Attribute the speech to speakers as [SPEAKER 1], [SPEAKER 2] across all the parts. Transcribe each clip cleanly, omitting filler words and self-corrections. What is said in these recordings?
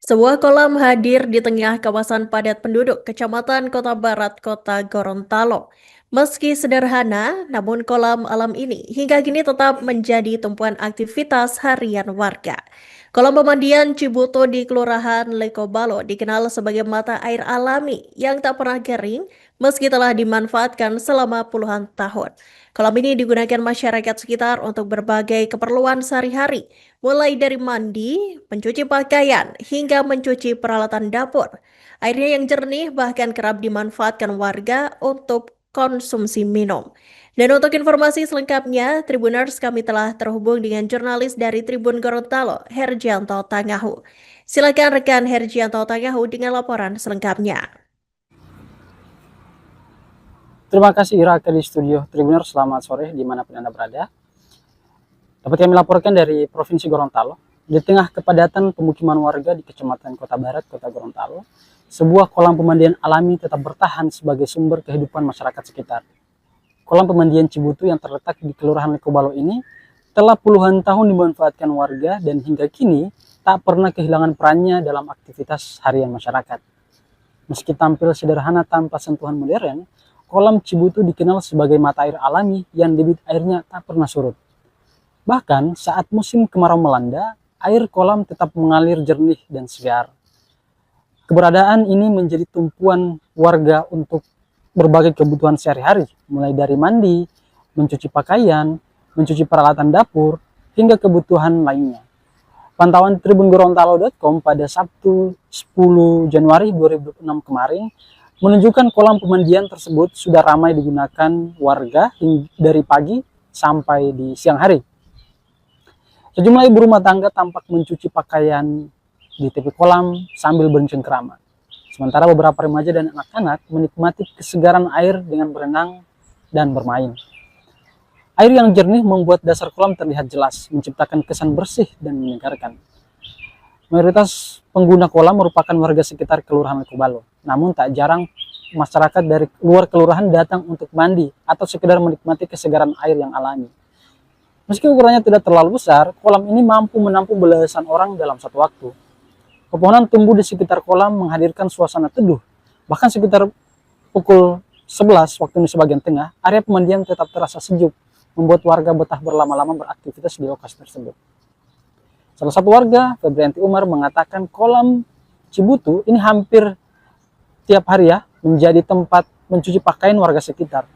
[SPEAKER 1] Sebuah kolam hadir di tengah kawasan padat penduduk Kecamatan Kota Barat, Kota Gorontalo. Meski sederhana, namun kolam alam ini hingga kini tetap menjadi tumpuan aktivitas harian warga. Kolam pemandian Cibuto di Kelurahan Lekobalo dikenal sebagai mata air alami yang tak pernah kering meski telah dimanfaatkan selama puluhan tahun. Kolam ini digunakan masyarakat sekitar untuk berbagai keperluan sehari-hari, mulai dari mandi, mencuci pakaian, hingga mencuci peralatan dapur. Airnya yang jernih bahkan kerap dimanfaatkan warga untuk konsumsi minum. Dan untuk informasi selengkapnya, Tribuners, kami telah terhubung dengan jurnalis dari Tribun Gorontalo, Hergianto Tangahu. Silakan rekan Hergianto Tangahu dengan laporan selengkapnya.
[SPEAKER 2] Terima kasih Ira di studio Tribuners, selamat sore dimanapun Anda berada. Dapat kami laporkan dari Provinsi Gorontalo, di tengah kepadatan pemukiman warga di Kecamatan Kota Barat, Kota Gorontalo, sebuah kolam pemandian alami tetap bertahan sebagai sumber kehidupan masyarakat sekitar. Kolam pemandian Cibutu yang terletak di Kelurahan Lekobalo ini telah puluhan tahun dimanfaatkan warga dan hingga kini tak pernah kehilangan perannya dalam aktivitas harian masyarakat. Meski tampil sederhana tanpa sentuhan modern, kolam Cibutu dikenal sebagai mata air alami yang debit airnya tak pernah surut. Bahkan saat musim kemarau melanda, air kolam tetap mengalir jernih dan segar. Keberadaan ini menjadi tumpuan warga untuk berbagai kebutuhan sehari-hari, mulai dari mandi, mencuci pakaian, mencuci peralatan dapur, hingga kebutuhan lainnya. Pantauan tribungorontalo.com pada Sabtu 10 Januari 2006 kemarin menunjukkan kolam pemandian tersebut sudah ramai digunakan warga dari pagi sampai di siang hari. Sejumlah ibu rumah tangga tampak mencuci pakaian di tepi kolam sambil bercengkrama. Sementara beberapa remaja dan anak-anak menikmati kesegaran air dengan berenang dan bermain. Air yang jernih membuat dasar kolam terlihat jelas, menciptakan kesan bersih dan menyegarkan. Mayoritas pengguna kolam merupakan warga sekitar Kelurahan Lekobalo. Namun tak jarang masyarakat dari luar kelurahan datang untuk mandi atau sekedar menikmati kesegaran air yang alami. Meski ukurannya tidak terlalu besar, kolam ini mampu menampung belasan orang dalam satu waktu. Pepohonan tumbuh di sekitar kolam menghadirkan suasana teduh. Bahkan sekitar pukul 11 waktu Indonesia bagian tengah, area pemandian tetap terasa sejuk, membuat warga betah berlama-lama beraktivitas di lokasi tersebut. Salah satu warga, Febrianti Umar, mengatakan kolam Cibutu ini hampir tiap hari menjadi tempat mencuci pakaian warga sekitar.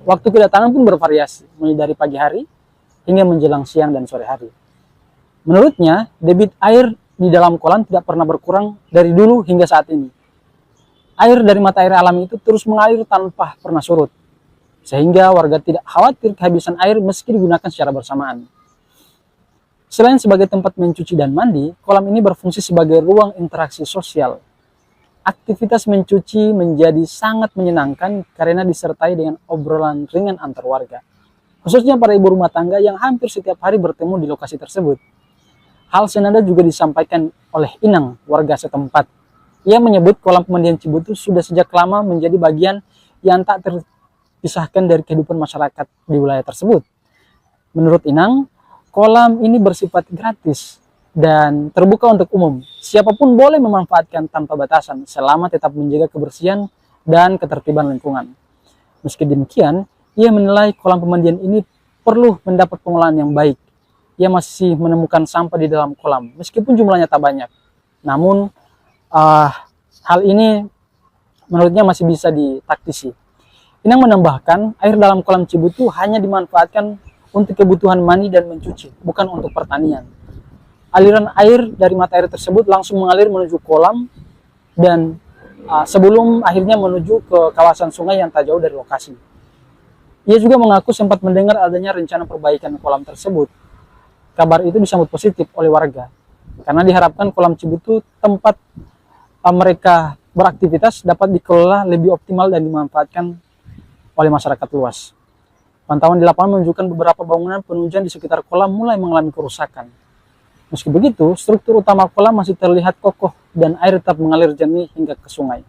[SPEAKER 2] Waktu kedatangan pun bervariasi, mulai dari pagi hari hingga menjelang siang dan sore hari. Menurutnya, debit air di dalam kolam tidak pernah berkurang dari dulu hingga saat ini. Air dari mata air alami itu terus mengalir tanpa pernah surut, sehingga warga tidak khawatir kehabisan air meski digunakan secara bersamaan. Selain sebagai tempat mencuci dan mandi, kolam ini berfungsi sebagai ruang interaksi sosial. Aktivitas mencuci menjadi sangat menyenangkan karena disertai dengan obrolan ringan antar warga, khususnya para ibu rumah tangga yang hampir setiap hari bertemu di lokasi tersebut. Hal senada juga disampaikan oleh Inang, warga setempat. Ia menyebut kolam pemandian Cibutu sudah sejak lama menjadi bagian yang tak terpisahkan dari kehidupan masyarakat di wilayah tersebut. Menurut Inang, kolam ini bersifat gratis dan terbuka untuk umum. Siapapun boleh memanfaatkan tanpa batasan selama tetap menjaga kebersihan dan ketertiban lingkungan. Meski demikian, ia menilai kolam pemandian ini perlu mendapat pengelolaan yang baik. Ia masih menemukan sampah di dalam kolam, meskipun jumlahnya tak banyak. Namun, hal ini menurutnya masih bisa ditaktisi. Inang menambahkan, air dalam kolam Cibutu hanya dimanfaatkan untuk kebutuhan mandi dan mencuci, bukan untuk pertanian. Aliran air dari mata air tersebut langsung mengalir menuju kolam dan sebelum akhirnya menuju ke kawasan sungai yang tak jauh dari lokasi. Ia juga mengaku sempat mendengar adanya rencana perbaikan kolam tersebut. kabar itu disambut positif oleh warga, karena diharapkan kolam Cibutu tempat mereka beraktivitas dapat dikelola lebih optimal dan dimanfaatkan oleh masyarakat luas. Pantauan di lapangan menunjukkan beberapa bangunan penunjang di sekitar kolam mulai mengalami kerusakan. Meski begitu, struktur utama kolam masih terlihat kokoh dan air tetap mengalir jernih hingga ke sungai.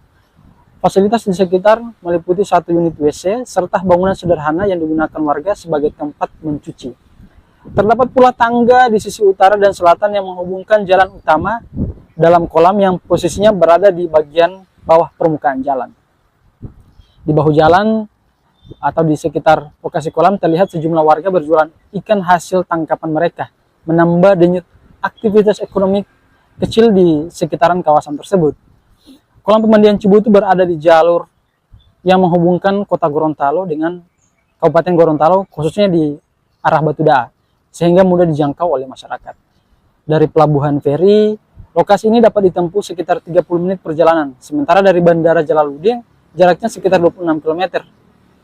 [SPEAKER 2] Fasilitas di sekitar meliputi 1 unit WC serta bangunan sederhana yang digunakan warga sebagai tempat mencuci. Terdapat pula tangga di sisi utara dan selatan yang menghubungkan jalan utama dalam kolam yang posisinya berada di bagian bawah permukaan jalan. Di bahu jalan atau di sekitar lokasi kolam terlihat sejumlah warga berjualan ikan hasil tangkapan mereka, menambah denyut aktivitas ekonomi kecil di sekitaran kawasan tersebut. Kolam pemandian Cibutu berada di jalur yang menghubungkan kota Gorontalo dengan Kabupaten Gorontalo, khususnya di arah Batudaa, sehingga mudah dijangkau oleh masyarakat. Dari pelabuhan feri, lokasi ini dapat ditempuh sekitar 30 menit perjalanan, sementara dari Bandara Jalaluddin jaraknya sekitar 26 km,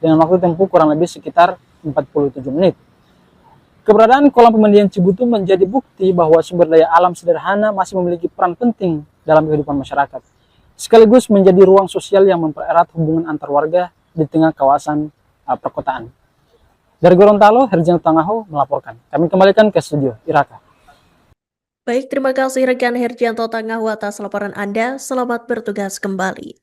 [SPEAKER 2] dengan waktu tempuh kurang lebih sekitar 47 menit. Keberadaan kolam pemandian Cibutu menjadi bukti bahwa sumber daya alam sederhana masih memiliki peran penting dalam kehidupan masyarakat, sekaligus menjadi ruang sosial yang mempererat hubungan antar warga di tengah kawasan perkotaan. Dari Gorontalo, Herjan Tangaho melaporkan. Kami kembalikan ke studio Iraka.
[SPEAKER 1] Baik, terima kasih rekan Herjanto Tangahu atas laporan Anda. Selamat bertugas kembali.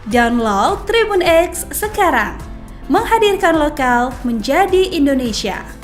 [SPEAKER 3] Download Tribun X sekarang, menghadirkan lokal menjadi Indonesia.